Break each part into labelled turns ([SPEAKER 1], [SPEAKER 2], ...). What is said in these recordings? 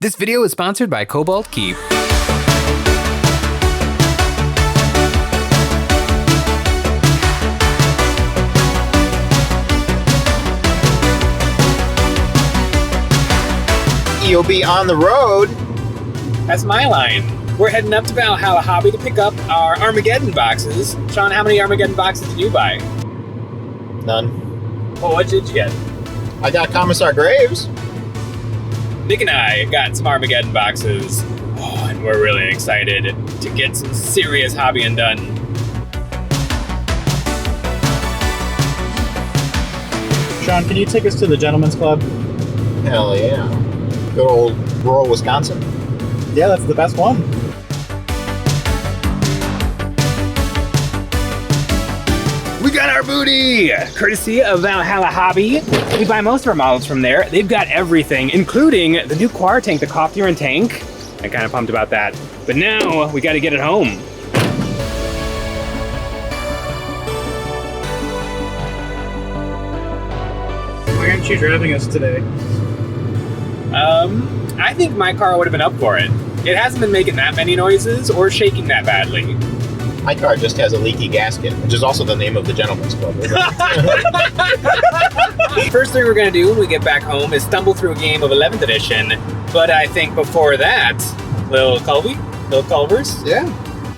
[SPEAKER 1] This video is sponsored by Cobalt Keep.
[SPEAKER 2] EOB on the road.
[SPEAKER 3] That's my line. We're heading up to Valhalla Hobby to pick up our Armageddon boxes. Sean, how many Armageddon boxes did you buy?
[SPEAKER 2] None.
[SPEAKER 3] Well, what did you get?
[SPEAKER 2] I got Commissar Graves.
[SPEAKER 3] Nick and I got some Armageddon boxes. Oh, and we're really excited to get some serious hobbying done.
[SPEAKER 4] Sean, can you take us to the Gentleman's Club?
[SPEAKER 2] Hell yeah. Good old rural Wisconsin.
[SPEAKER 4] Yeah, that's the best one.
[SPEAKER 3] We got our booty! Courtesy of Valhalla Hobby. We buy most of our models from there. They've got everything, including the new Quar tank, the Cough-Urine tank. I'm kind of pumped about that. But now, we gotta get it home.
[SPEAKER 4] Why aren't you driving us today?
[SPEAKER 3] I think my car would have been up for it. It hasn't been making that many noises or shaking that badly.
[SPEAKER 2] My car just has a leaky gasket, which is also the name of the Gentleman's Club.
[SPEAKER 3] First thing we're gonna do when we get back home is stumble through a game of 11th edition. But I think before that, Lil Culvers.
[SPEAKER 2] Yeah.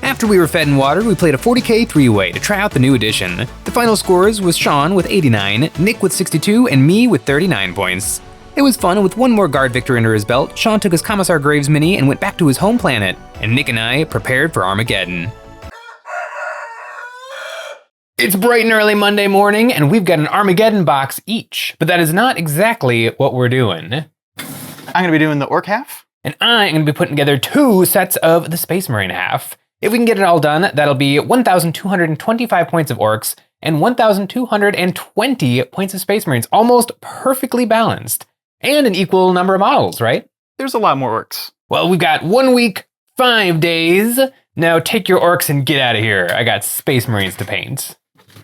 [SPEAKER 1] After we were fed and watered, we played a 40k three-way to try out the new edition. The final scores was Sean with 89, Nick with 62, and me with 39 points. It was fun, and with one more guard victory under his belt, Sean took his Commissar Graves mini and went back to his home planet, and Nick and I prepared for Armageddon. It's bright and early Monday morning, and we've got an Armageddon box each, but that is not exactly what we're doing.
[SPEAKER 4] I'm going to be doing the orc half.
[SPEAKER 1] And I am going to be putting together 2 sets of the Space Marine half. If we can get it all done, that'll be 1,225 points of orcs and 1,220 points of Space Marines, almost perfectly balanced. And an equal number of models, right?
[SPEAKER 4] There's a lot more orcs.
[SPEAKER 1] Well, we've got 1 week, 5 days. Now take your orcs and get out of here. I got Space Marines to paint.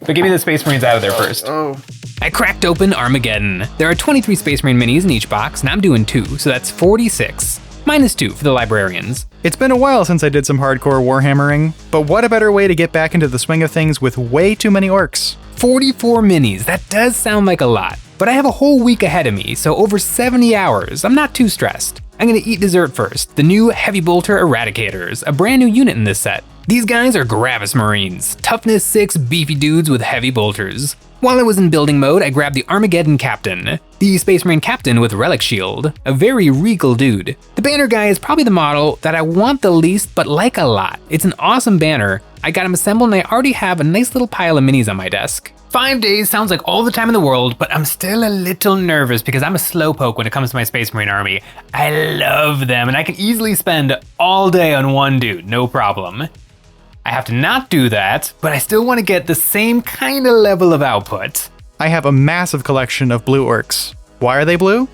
[SPEAKER 1] But give me the Space Marines out of there first.
[SPEAKER 4] Oh.
[SPEAKER 1] I cracked open Armageddon. There are 23 Space Marine minis in each box, and I'm doing 2, so that's 46. Minus 2 for the librarians.
[SPEAKER 5] It's been a while since I did some hardcore warhammering, but what a better way to get back into the swing of things with way too many orcs.
[SPEAKER 1] 44 minis, that does sound like a lot, but I have a whole week ahead of me, so over 70 hours. I'm not too stressed. I'm gonna eat dessert first, the new Heavy Bolter Eradicators, a brand new unit in this set. These guys are Gravis Marines, toughness 6 beefy dudes with heavy bolters. While I was in building mode, I grabbed the Armageddon Captain, the Space Marine Captain with Relic Shield, a very regal dude. The banner guy is probably the model that I want the least but like a lot. It's an awesome banner. I got him assembled and I already have a nice little pile of minis on my desk. 5 days sounds like all the time in the world, but I'm still a little nervous because I'm a slowpoke when it comes to my Space Marine army. I love them and I can easily spend all day on one dude, no problem. I have to not do that, but I still want to get the same kind of level of output.
[SPEAKER 5] I have a massive collection of blue orcs. Why are they blue?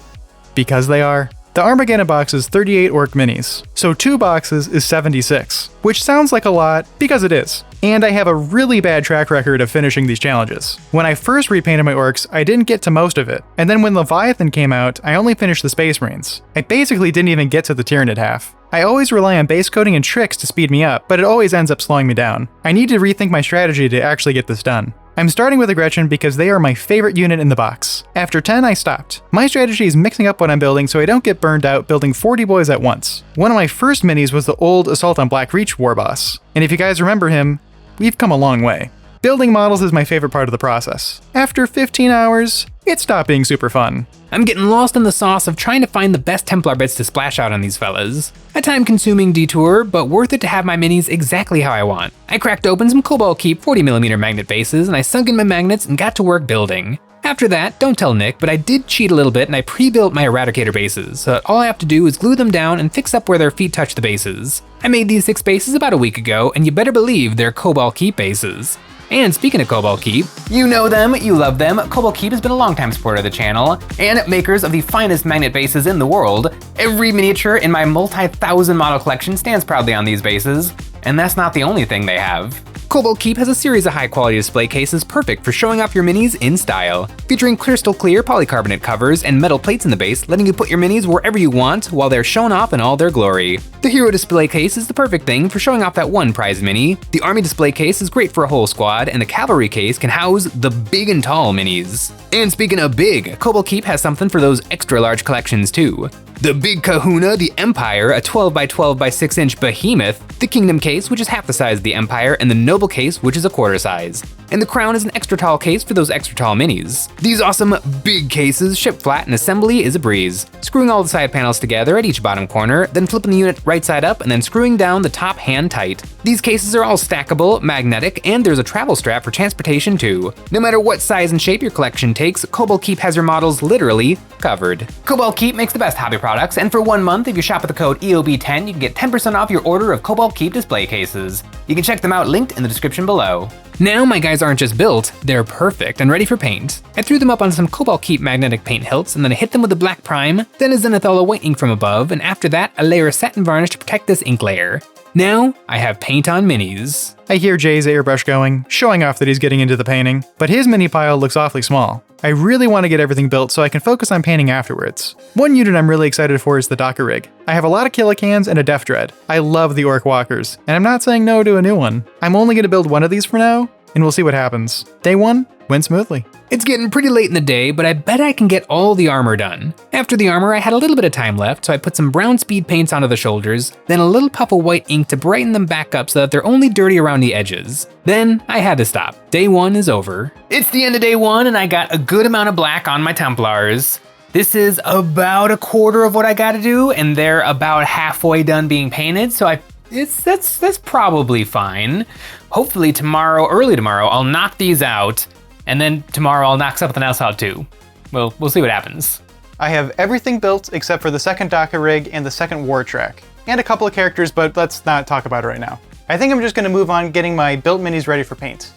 [SPEAKER 5] Because they are. The Armageddon box is 38 orc minis, so 2 boxes is 76, which sounds like a lot because it is. And I have a really bad track record of finishing these challenges. When I first repainted my orcs, I didn't get to most of it, and then when Leviathan came out, I only finished the Space Marines. I basically didn't even get to the Tyranid half. I always rely on base coating and tricks to speed me up, but it always ends up slowing me down. I need to rethink my strategy to actually get this done. I'm starting with a Gretchen because they are my favorite unit in the box. After 10, I stopped. My strategy is mixing up what I'm building so I don't get burned out building 40 boys at once. One of my first minis was the old Assault on Black Reach war boss, and if you guys remember him, we've come a long way. Building models is my favorite part of the process. After 15 hours, it stopped being super fun.
[SPEAKER 1] I'm getting lost in the sauce of trying to find the best Templar bits to splash out on these fellas. A time-consuming detour, but worth it to have my minis exactly how I want. I cracked open some Cobalt Keep 40mm magnet bases, and I sunk in my magnets and got to work building. After that, don't tell Nick, but I did cheat a little bit and I pre-built my Eradicator bases, so all I have to do is glue them down and fix up where their feet touch the bases. I made these 6 bases about a week ago, and you better believe they're Cobalt Keep bases. And speaking of Cobalt Keep, you know them, you love them. Cobalt Keep has been a longtime supporter of the channel, and makers of the finest magnet bases in the world. Every miniature in my multi-thousand model collection stands proudly on these bases, and that's not the only thing they have. Cobalt Keep has a series of high-quality display cases perfect for showing off your minis in style. Featuring crystal clear polycarbonate covers and metal plates in the base, letting you put your minis wherever you want while they're shown off in all their glory. The Hero display case is the perfect thing for showing off that one prize mini. The Army display case is great for a whole squad, and the Cavalry case can house the big and tall minis. And speaking of big, Cobalt Keep has something for those extra large collections too. The Big Kahuna, the Empire, a 12x12 by 6 inch behemoth, the Kingdom case, which is half the size of the Empire, and the Noble case, which is a quarter size. And the Crown is an extra tall case for those extra tall minis. These awesome big cases ship flat and assembly is a breeze. Screwing all the side panels together at each bottom corner, then flipping the unit right side up and then screwing down the top hand tight. These cases are all stackable, magnetic, and there's a travel strap for transportation too. No matter what size and shape your collection takes, Cobalt Keep has your models literally covered. Cobalt Keep makes the best hobby products, and for 1 month, if you shop with the code EOB10, you can get 10% off your order of Cobalt Keep display cases. You can check them out linked in the description below. Now my guys aren't just built, they're perfect and ready for paint. I threw them up on some Cobalt Keep magnetic paint hilts and then I hit them with the black prime, then a Zenithal white ink from above, and after that a layer of satin varnish to protect this ink layer. Now I have paint on minis.
[SPEAKER 5] I hear Jay's airbrush going, showing off that he's getting into the painting, but his mini pile looks awfully small. I really want to get everything built so I can focus on painting afterwards. One unit I'm really excited for is the Docker Rig. I have a lot of Killicans and a Death Dread. I love the Orc Walkers, and I'm not saying no to a new one. I'm only going to build one of these for now, and we'll see what happens. Day 1 went smoothly.
[SPEAKER 1] It's getting pretty late in the day, but I bet I can get all the armor done. After the armor, I had a little bit of time left, so I put some brown speed paints onto the shoulders, then a little puff of white ink to brighten them back up so that they're only dirty around the edges. Then I had to stop. Day 1 is over. It's the end of day 1 and I got a good amount of black on my Templars. This is about a quarter of what I gotta do, and they're about halfway done being painted, so that's probably fine. Hopefully tomorrow, early tomorrow, I'll knock these out, and then tomorrow I'll knock something else out too. We'll see what happens.
[SPEAKER 5] I have everything built except for the second Docker Rig and the second War Track, and a couple of characters, but let's not talk about it right now. I think I'm just going to move on getting my built minis ready for paint.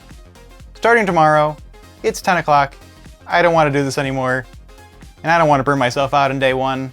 [SPEAKER 5] Starting tomorrow, it's 10 o'clock, I don't want to do this anymore, and I don't want to burn myself out in day 1.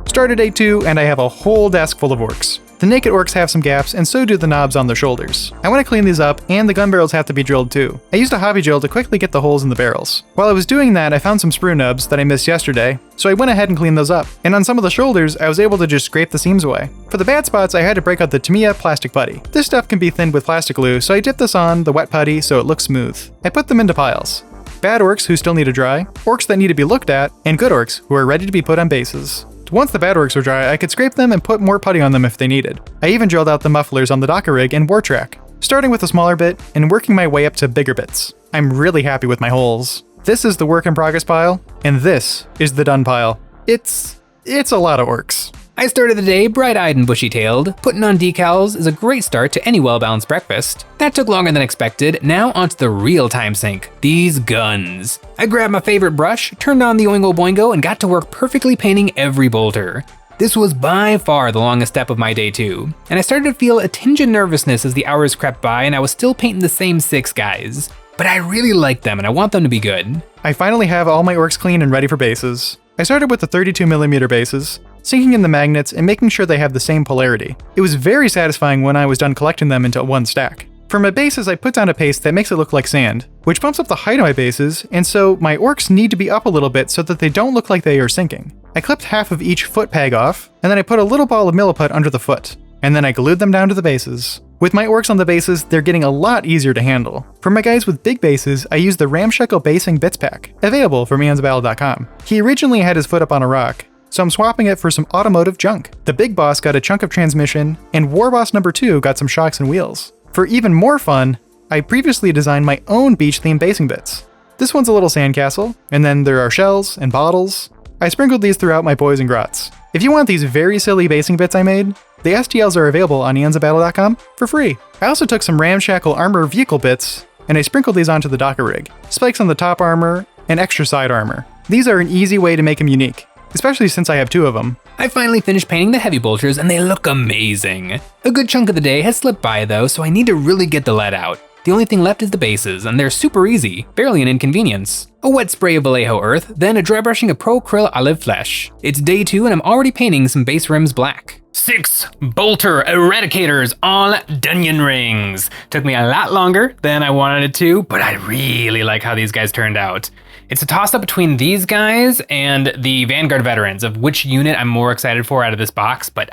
[SPEAKER 5] Started day 2, and I have a whole desk full of orcs. The naked orcs have some gaps, and so do the knobs on their shoulders. I want to clean these up, and the gun barrels have to be drilled too. I used a hobby drill to quickly get the holes in the barrels. While I was doing that, I found some sprue nubs that I missed yesterday, so I went ahead and cleaned those up. And on some of the shoulders, I was able to just scrape the seams away. For the bad spots, I had to break out the Tamiya plastic putty. This stuff can be thinned with plastic glue, so I dipped this on the wet putty so it looks smooth. I put them into piles. Bad orcs who still need to dry, orcs that need to be looked at, and good orcs who are ready to be put on bases. Once the bad orcs were dry, I could scrape them and put more putty on them if they needed. I even drilled out the mufflers on the Docker Rig and War Track, starting with a smaller bit and working my way up to bigger bits. I'm really happy with my holes. This is the work in progress pile, and this is the done pile. It's a lot of orcs.
[SPEAKER 1] I started the day bright-eyed and bushy-tailed. Putting on decals is a great start to any well-balanced breakfast. That took longer than expected. Now onto the real time sink, these guns. I grabbed my favorite brush, turned on the Oingo Boingo, and got to work perfectly painting every bolter. This was by far the longest step of my day 2, and I started to feel a tinge of nervousness as the hours crept by and I was still painting the same 6 guys. But I really like them and I want them to be good.
[SPEAKER 5] I finally have all my orcs clean and ready for bases. I started with the 32mm bases, sinking in the magnets and making sure they have the same polarity. It was very satisfying when I was done collecting them into one stack. For my bases, I put down a paste that makes it look like sand, which bumps up the height of my bases, and so my orcs need to be up a little bit so that they don't look like they are sinking. I clipped half of each foot peg off, and then I put a little ball of milliput under the foot, and then I glued them down to the bases. With my orcs on the bases, they're getting a lot easier to handle. For my guys with big bases, I used the Ramshackle Basing Bits Pack, available from EonsOfBattle.com. He originally had his foot up on a rock, so I'm swapping it for some automotive junk. The big boss got a chunk of transmission, and War Boss number 2 got some shocks and wheels. For even more fun, I previously designed my own beach-themed basing bits. This one's a little sandcastle, and then there are shells and bottles. I sprinkled these throughout my boys and grots. If you want these very silly basing bits I made, the STLs are available on EonsOfBattle.com for free. I also took some Ramshackle armor vehicle bits, and I sprinkled these onto the Docker Rig. Spikes on the top armor, and extra side armor. These are an easy way to make them unique, especially since I have 2 of them.
[SPEAKER 1] I finally finished painting the heavy bolters and they look amazing. A good chunk of the day has slipped by though, so I need to really get the lead out. The only thing left is the bases, and they're super easy, barely an inconvenience. A wet spray of Vallejo earth, then a dry brushing of Pro Acryl Olive Flesh. It's day 2 and I'm already painting some base rims black. 6 bolter eradicators on Dunyan rings. Took me a lot longer than I wanted it to, but I really like how these guys turned out. It's a toss-up between these guys and the Vanguard veterans of which unit I'm more excited for out of this box, but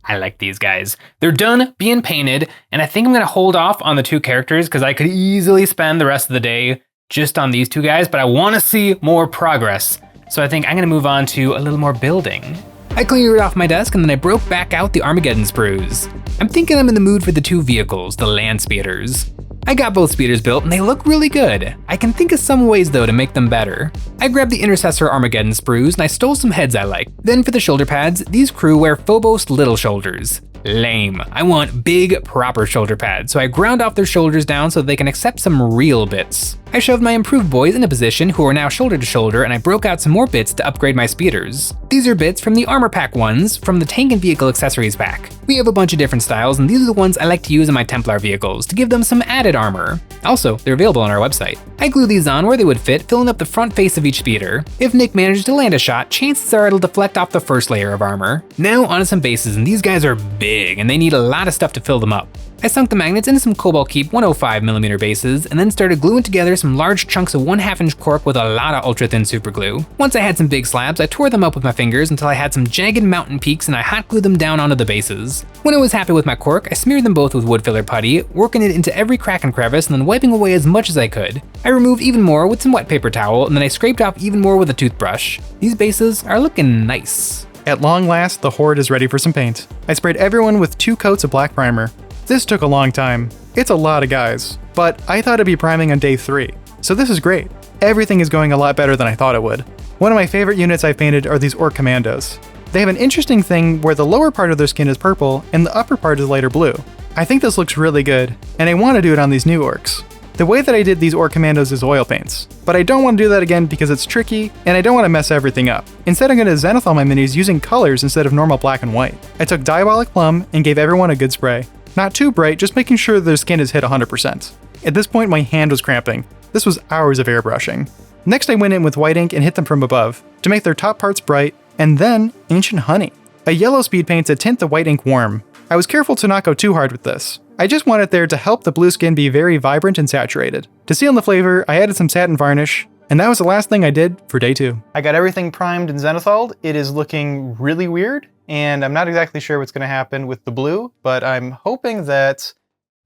[SPEAKER 1] I like these guys. They're done being painted, and I think I'm gonna hold off on the 2 characters because I could easily spend the rest of the day just on these 2 guys, but I wanna see more progress. So I think I'm gonna move on to a little more building. I cleared off my desk and then I broke back out the Armageddon sprues. I'm thinking I'm in the mood for the 2 vehicles, the land speeders. I got both speeders built and they look really good. I can think of some ways though to make them better. I grabbed the Intercessor Armageddon sprues and I stole some heads I like. Then for the shoulder pads, these crew wear Phobos little shoulders. Lame. I want big, proper shoulder pads, so I ground off their shoulders down so they can accept some real bits. I shoved my improved boys in a position who are now shoulder to shoulder, and I broke out some more bits to upgrade my speeders. These are bits from the armor pack ones from the tank and vehicle accessories pack. We have a bunch of different styles, and these are the ones I like to use in my Templar vehicles to give them some added armor. Also, they're available on our website. I glue these on where they would fit, filling up the front face of each speeder. If Nick manages to land a shot, chances are it'll deflect off the first layer of armor. Now onto some bases, and these guys are big, and they need a lot of stuff to fill them up. I sunk the magnets into some Cobalt Keep 105mm bases, and then started gluing together some large chunks of 1/2 inch cork with a lot of ultra thin super glue. Once I had some big slabs, I tore them up with my fingers until I had some jagged mountain peaks and I hot glued them down onto the bases. When I was happy with my cork, I smeared them both with wood filler putty, working it into every crack and crevice and then wiping away as much as I could. I removed even more with some wet paper towel, and then I scraped off even more with a toothbrush. These bases are looking nice.
[SPEAKER 5] At long last, the horde is ready for some paint. I sprayed everyone with 2 coats of black primer. This took a long time. It's a lot of guys, but I thought I'd be priming on day 3, so this is great. Everything is going a lot better than I thought it would. One of my favorite units I've painted are these Orc Commandos. They have an interesting thing where the lower part of their skin is purple and the upper part is lighter blue. I think this looks really good, and I want to do it on these new Orcs. The way that I did these Orc Commandos is oil paints, but I don't want to do that again because it's tricky and I don't want to mess everything up. Instead, I'm going to zenithal my minis using colors instead of normal black and white. I took Diabolic Plum and gave everyone a good spray. Not too bright, just making sure their skin is hit 100%. At this point, my hand was cramping. This was hours of airbrushing. Next, I went in with white ink and hit them from above to make their top parts bright, and then Ancient Honey, a yellow speed paint to tint the white ink warm. I was careful to not go too hard with this. I just wanted there to help the blue skin be very vibrant and saturated. To seal in the flavor, I added some satin varnish, and that was the last thing I did for day 2. I got everything primed and zenithaled. It is looking really weird, and I'm not exactly sure what's going to happen with the blue, but I'm hoping that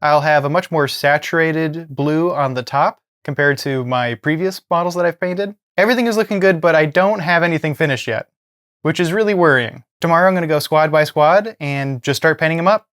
[SPEAKER 5] I'll have a much more saturated blue on the top compared to my previous models that I've painted. Everything is looking good, but I don't have anything finished yet, which is really worrying. Tomorrow I'm going to go squad by squad and just start painting them up.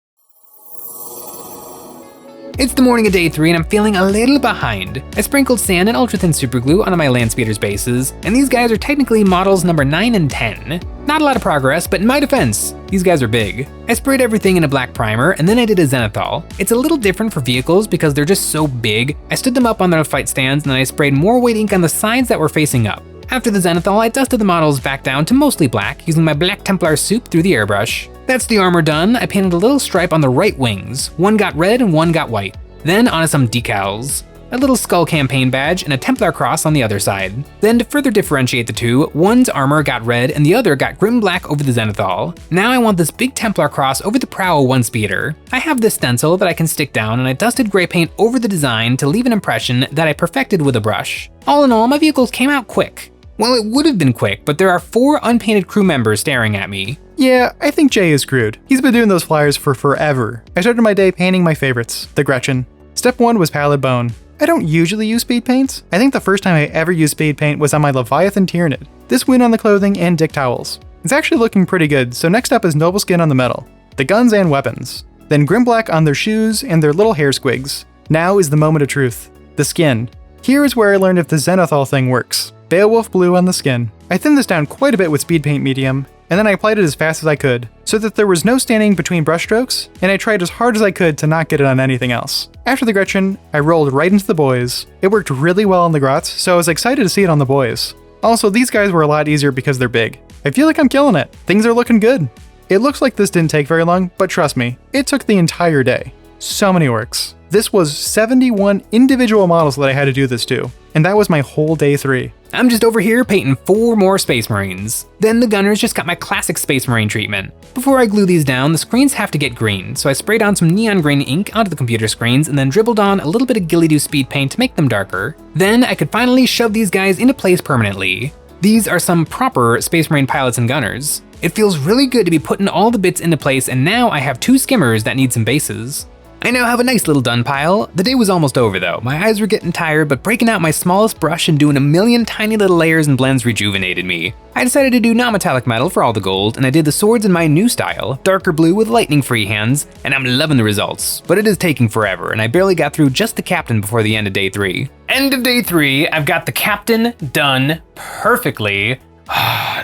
[SPEAKER 1] It's the morning of day 3 and I'm feeling a little behind. I sprinkled sand and ultra thin super glue onto my land speeders bases, and these guys are technically models number 9 and 10. Not a lot of progress, but in my defense, these guys are big. I sprayed everything in a black primer and then I did a zenithal. It's a little different for vehicles because they're just so big. I stood them up on their fight stands and then I sprayed more white ink on the sides that were facing up. After the zenithal, I dusted the models back down to mostly black using my black Templar soup through the airbrush. That's the armor done. I painted a little stripe on the right wings. One got red and one got white. Then onto some decals. A little skull campaign badge and a Templar cross on the other side. Then to further differentiate the two, one's armor got red and the other got grim black over the zenithal. Now I want this big Templar cross over the prow of one speeder. I have this stencil that I can stick down and I dusted gray paint over the design to leave an impression that I perfected with a brush. All in all, my vehicles came out quick. Well, it would have been quick, but there are 4 unpainted crew members staring at me.
[SPEAKER 5] Yeah, I think Jay is screwed. He's been doing those flyers for forever. I started my day painting my favorites, the Gretchen. Step 1 was Pallid Bone. I don't usually use speed paints. I think the first time I ever used speed paint was on my Leviathan Tyranid. This went on the clothing and dick towels. It's actually looking pretty good, so next up is Noble Skin on the metal, the guns and weapons. Then Grim Black on their shoes and their little hair squigs. Now is the moment of truth, the skin. Here is where I learned if the zenithal thing works. Beowulf Blue on the skin. I thinned this down quite a bit with speed paint medium, and then I applied it as fast as I could, so that there was no standing between brushstrokes, and I tried as hard as I could to not get it on anything else. After the Gretchen, I rolled right into the boys. It worked really well on the Grots, so I was excited to see it on the boys. Also, these guys were a lot easier because they're big. I feel like I'm killing it. Things are looking good. It looks like this didn't take very long, but trust me, it took the entire day. So many orcs. This was 71 individual models that I had to do this to, and that was my whole day 3.
[SPEAKER 1] I'm just over here painting 4 more Space Marines. Then the gunners just got my classic Space Marine treatment. Before I glue these down, the screens have to get green, so I sprayed on some neon green ink onto the computer screens and then dribbled on a little bit of Ghillie-Doo speed paint to make them darker. Then I could finally shove these guys into place permanently. These are some proper Space Marine pilots and gunners. It feels really good to be putting all the bits into place, and now I have 2 skimmers that need some bases. I now have a nice little done pile. The day was almost over though. My eyes were getting tired, but breaking out my smallest brush and doing a million tiny little layers and blends rejuvenated me. I decided to do non-metallic metal for all the gold, and I did the swords in my new style, darker blue with lightning free hands, and I'm loving the results. But it is taking forever, and I barely got through just the captain before the end of day 3. End of day 3, I've got the captain done perfectly.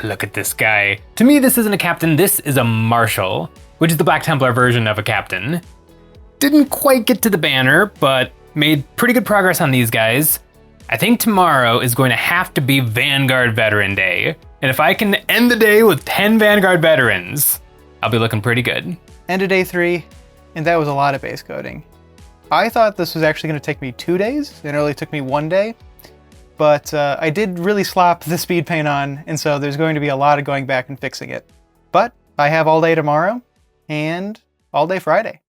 [SPEAKER 1] Look at this guy. To me, this isn't a captain, this is a marshal, which is the Black Templar version of a captain. Didn't quite get to the banner, but made pretty good progress on these guys. I think tomorrow is going to have to be Vanguard Veteran Day. And if I can end the day with 10 Vanguard veterans, I'll be looking pretty good.
[SPEAKER 5] End of day 3, and that was a lot of base coating. I thought this was actually going to take me 2 days. It only took me 1 day. But I did really slop the speed paint on, and so there's going to be a lot of going back and fixing it. But I have all day tomorrow, and all day Friday.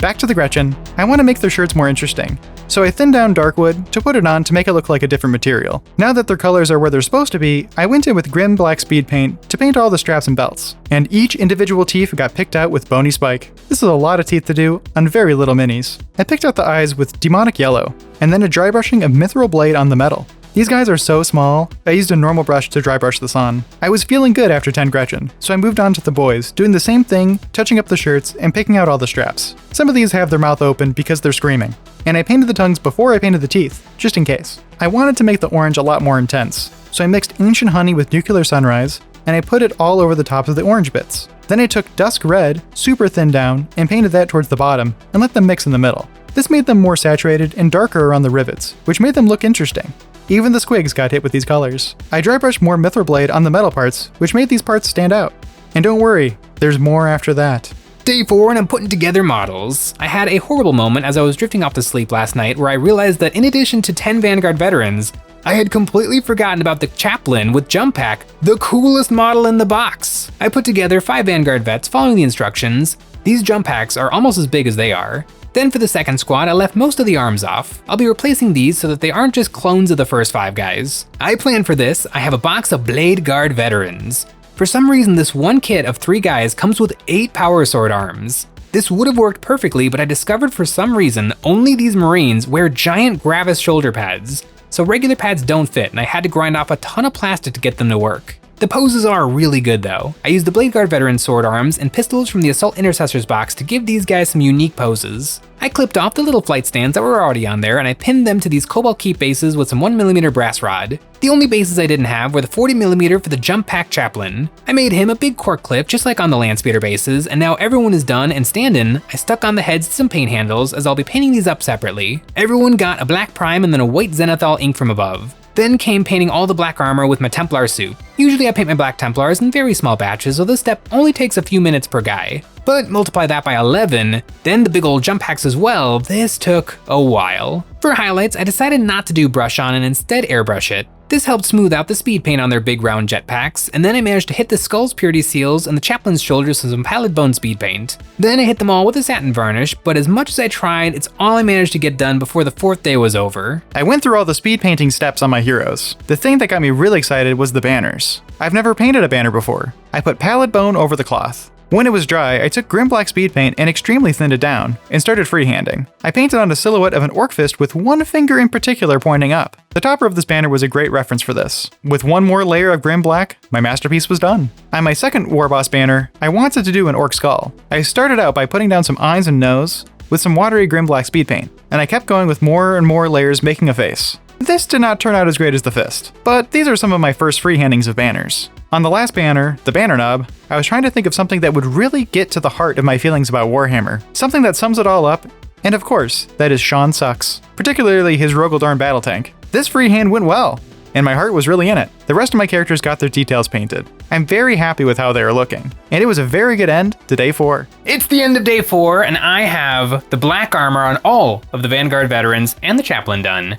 [SPEAKER 5] Back to the Gretchen, I want to make their shirts more interesting. So I thinned down Darkwood to put it on to make it look like a different material. Now that their colors are where they're supposed to be, I went in with Grim Black Speed Paint to paint all the straps and belts. And each individual teeth got picked out with Bony Spike. This is a lot of teeth to do on very little minis. I picked out the eyes with Demonic Yellow, and then a dry brushing of Mithril Blade on the metal. These guys are so small, I used a normal brush to dry brush this on. I was feeling good after 10 Gretchen, so I moved on to the boys, doing the same thing, touching up the shirts, and picking out all the straps. Some of these have their mouth open because they're screaming. And I painted the tongues before I painted the teeth, just in case. I wanted to make the orange a lot more intense, so I mixed Ancient Honey with Nuclear Sunrise, and I put it all over the tops of the orange bits. Then I took Dusk Red, super thin down, and painted that towards the bottom, and let them mix in the middle. This made them more saturated and darker around the rivets, which made them look interesting. Even the squigs got hit with these colors. I dry brushed more Mithril Blade on the metal parts, which made these parts stand out. And don't worry, there's more after that.
[SPEAKER 1] Day 4 and I'm putting together models. I had a horrible moment as I was drifting off to sleep last night where I realized that in addition to 10 Vanguard veterans, I had completely forgotten about the Chaplain with Jump Pack, the coolest model in the box. I put together 5 Vanguard vets following the instructions. These jump packs are almost as big as they are. Then for the second squad, I left most of the arms off. I'll be replacing these so that they aren't just clones of the first 5 guys. I planned for this, I have a box of Blade Guard veterans. For some reason, this one kit of 3 guys comes with 8 power sword arms. This would have worked perfectly, but I discovered for some reason, only these Marines wear giant Gravis shoulder pads. So regular pads don't fit, and I had to grind off a ton of plastic to get them to work. The poses are really good though. I used the Blade Guard veteran sword arms and pistols from the Assault Intercessors box to give these guys some unique poses. I clipped off the little flight stands that were already on there and I pinned them to these Cobalt Keep bases with some 1mm brass rod. The only bases I didn't have were the 40mm for the Jump Pack Chaplain. I made him a big cork clip just like on the Landspeeder bases, and now everyone is done and stand-in, I stuck on the heads some paint handles as I'll be painting these up separately. Everyone got a black prime and then a white Zenithal ink from above. Then came painting all the black armor with my Templar suit. Usually I paint my black Templars in very small batches, so this step only takes a few minutes per guy. But multiply that by 11, then the big old jump packs as well, this took a while. For highlights, I decided not to do brush on and instead airbrush it. This helped smooth out the speed paint on their big round jetpacks, and then I managed to hit the skull's purity seals and the chaplain's shoulders with some pallid bone speed paint. Then I hit them all with a satin varnish, but as much as I tried, it's all I managed to get done before the 4th day was over.
[SPEAKER 5] I went through all the speed painting steps on my heroes. The thing that got me really excited was the banners. I've never painted a banner before. I put pallid bone over the cloth. When it was dry, I took Grim Black Speed Paint and extremely thinned it down, and started freehanding. I painted on a silhouette of an orc fist with one finger in particular pointing up. The topper of this banner was a great reference for this. With one more layer of Grim Black, my masterpiece was done. On my second Warboss banner, I wanted to do an orc skull. I started out by putting down some eyes and nose with some watery Grim Black Speed Paint, and I kept going with more and more layers making a face. This did not turn out as great as the fist, but these are some of my first freehandings of banners. On the last banner, the banner knob, I was trying to think of something that would really get to the heart of my feelings about Warhammer. Something that sums it all up, and of course, that is Sean Sucks. Particularly his Rogaldorn battle tank. This freehand went well, and my heart was really in it. The rest of my characters got their details painted. I'm very happy with how they are looking, and it was a very good end to day 4.
[SPEAKER 1] It's the end of day 4, and I have the black armor on all of the Vanguard veterans and the Chaplain done.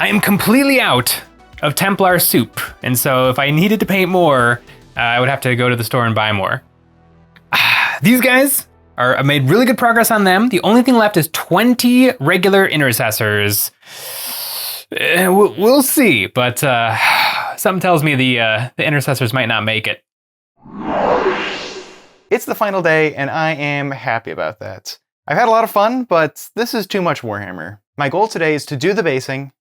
[SPEAKER 3] I am completely out of Templar soup, and so if I needed to paint more, I would have to go to the store and buy more. These guys I made really good progress on them. The only thing left is 20 regular intercessors. We'll see, but something tells me the intercessors might not make it.
[SPEAKER 5] It's the final day, and I am happy about that. I've had a lot of fun, but this is too much Warhammer. My goal today is to do the basing,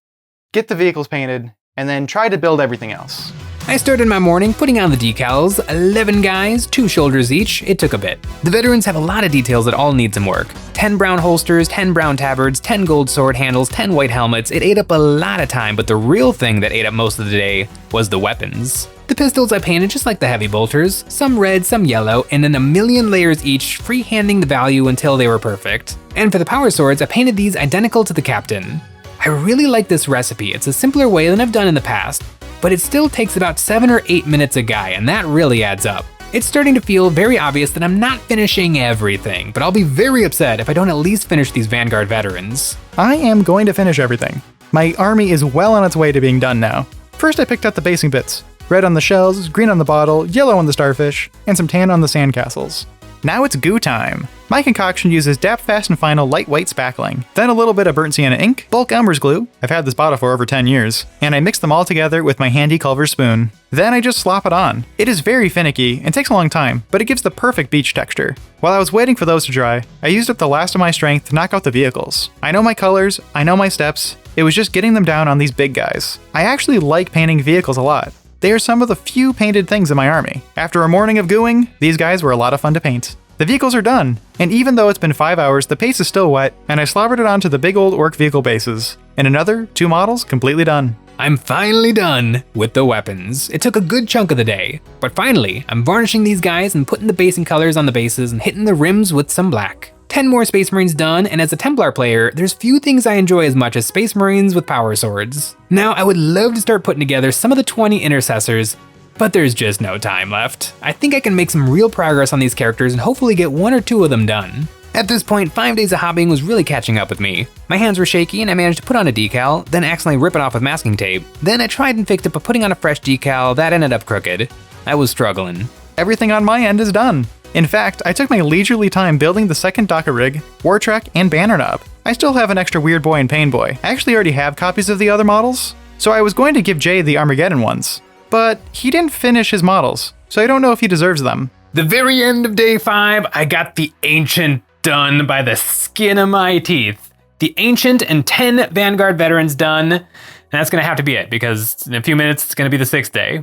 [SPEAKER 5] get the vehicles painted, and then try to build everything else.
[SPEAKER 1] I started my morning putting on the decals, 11 guys, 2 shoulders each. It took a bit. The veterans have a lot of details that all need some work. 10 brown holsters, 10 brown tabards, 10 gold sword handles, 10 white helmets. It ate up a lot of time, but the real thing that ate up most of the day was the weapons. The pistols I painted just like the heavy bolters, some red, some yellow, and in a million layers each, freehanding the value until they were perfect. And for the power swords, I painted these identical to the captain. I really like this recipe. It's a simpler way than I've done in the past, but it still takes about 7 or 8 minutes a guy, and that really adds up. It's starting to feel very obvious that I'm not finishing everything, but I'll be very upset if I don't at least finish these Vanguard veterans.
[SPEAKER 5] I am going to finish everything. My army is well on its way to being done now. First I picked up the basing bits. Red on the shells, green on the bottle, yellow on the starfish, and some tan on the sandcastles. Now it's goo time. My concoction uses DAP Fast and Final lightweight spackling, then a little bit of burnt sienna ink, bulk Elmer's glue, I've had this bottle for over 10 years, and I mix them all together with my handy Culver's spoon. Then I just slop it on. It is very finicky and takes a long time, but it gives the perfect beach texture. While I was waiting for those to dry, I used up the last of my strength to knock out the vehicles. I know my colors, I know my steps, it was just getting them down on these big guys. I actually like painting vehicles a lot. They are some of the few painted things in my army. After a morning of gooing, these guys were a lot of fun to paint. The vehicles are done, and even though it's been 5 hours, the paste is still wet, and I slobbered it onto the big old orc vehicle bases. And another 2 models completely done.
[SPEAKER 1] I'm finally done with the weapons. It took a good chunk of the day, but finally, I'm varnishing these guys and putting the basing colors on the bases and hitting the rims with some black. 10 more Space Marines done, and as a Templar player, there's few things I enjoy as much as Space Marines with power swords. Now, I would love to start putting together some of the 20 intercessors, but there's just no time left. I think I can make some real progress on these characters and hopefully get 1 or 2 of them done. At this point, 5 days of hobbying was really catching up with me. My hands were shaky and I managed to put on a decal, then accidentally rip it off with masking tape. Then I tried and fixed it by putting on a fresh decal that ended up crooked. I was struggling.
[SPEAKER 5] Everything on my end is done. In fact, I took my leisurely time building the second Daka rig, war track, and banner knob. I still have an extra Weird Boy and Pain Boy. I actually already have copies of the other models, so I was going to give Jay the Armageddon ones. But he didn't finish his models, so I don't know if he deserves them.
[SPEAKER 3] The very end of day 5, I got the Ancient done by the skin of my teeth. The Ancient and 10 Vanguard veterans done, and that's gonna have to be it, because in a few minutes it's gonna be the 6th day.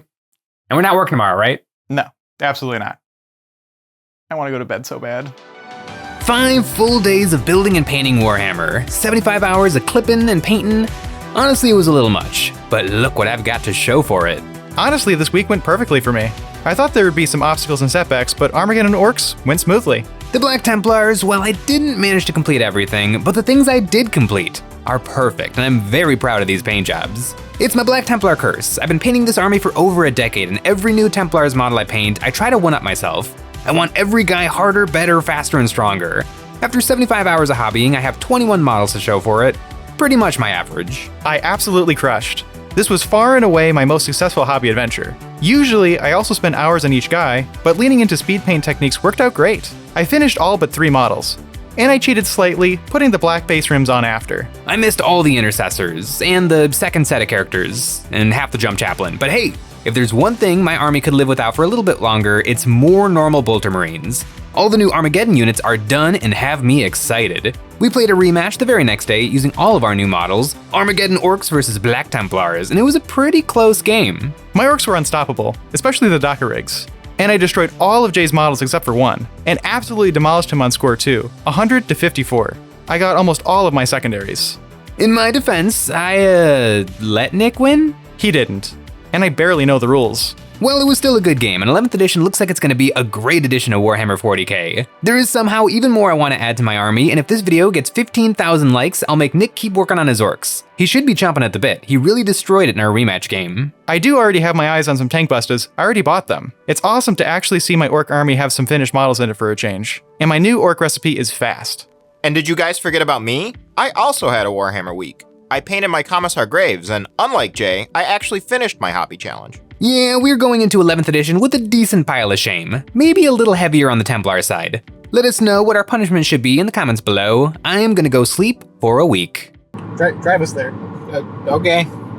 [SPEAKER 3] And we're not working tomorrow, right?
[SPEAKER 5] No, absolutely not. I want to go to bed so bad.
[SPEAKER 1] 5 full days of building and painting Warhammer, 75 hours of clipping and painting. Honestly, it was a little much, but look what I've got to show for it.
[SPEAKER 5] Honestly, this week went perfectly for me. I thought there would be some obstacles and setbacks, but Armageddon Orcs went smoothly.
[SPEAKER 1] The Black Templars, well, I didn't manage to complete everything, but the things I did complete are perfect, and I'm very proud of these paint jobs. It's my Black Templar curse. I've been painting this army for over a decade, and every new Templars model I paint, I try to one-up myself. I want every guy harder, better, faster, and stronger. After 75 hours of hobbying, I have 21 models to show for it. Pretty much my average.
[SPEAKER 5] I absolutely crushed. This was far and away my most successful hobby adventure. Usually, I also spend hours on each guy, but leaning into speed paint techniques worked out great. I finished all but 3 models. And I cheated slightly, putting the black base rims on after.
[SPEAKER 1] I missed all the intercessors, and the second set of characters, and half the jump chaplain, but hey, if there's one thing my army could live without for a little bit longer, it's more normal bolter marines. All the new Armageddon units are done and have me excited. We played a rematch the very next day using all of our new models, Armageddon Orcs versus Black Templars, and it was a pretty close game.
[SPEAKER 5] My orcs were unstoppable, especially the Daka rigs. And I destroyed all of Jay's models except for one, and absolutely demolished him on score 2, 100 to 54. I got almost all of my secondaries.
[SPEAKER 1] In my defense, I let Nick win?
[SPEAKER 5] He didn't. And I barely know the rules.
[SPEAKER 1] Well, it was still a good game, and 11th edition looks like it's going to be a great edition of Warhammer 40k. There is somehow even more I want to add to my army, and if this video gets 15,000 likes, I'll make Nick keep working on his orcs. He should be chomping at the bit. He really destroyed it in our rematch game.
[SPEAKER 5] I do already have my eyes on some tank bustas. I already bought them. It's awesome to actually see my orc army have some finished models in it for a change. And my new orc recipe is fast.
[SPEAKER 2] And did you guys forget about me? I also had a Warhammer week. I painted my Commissar Graves, and unlike Jay, I actually finished my hobby challenge.
[SPEAKER 1] Yeah, we're going into 11th edition with a decent pile of shame. Maybe a little heavier on the Templar side. Let us know what our punishment should be in the comments below. I am gonna go sleep for a week.
[SPEAKER 4] Drive us there.
[SPEAKER 2] Okay.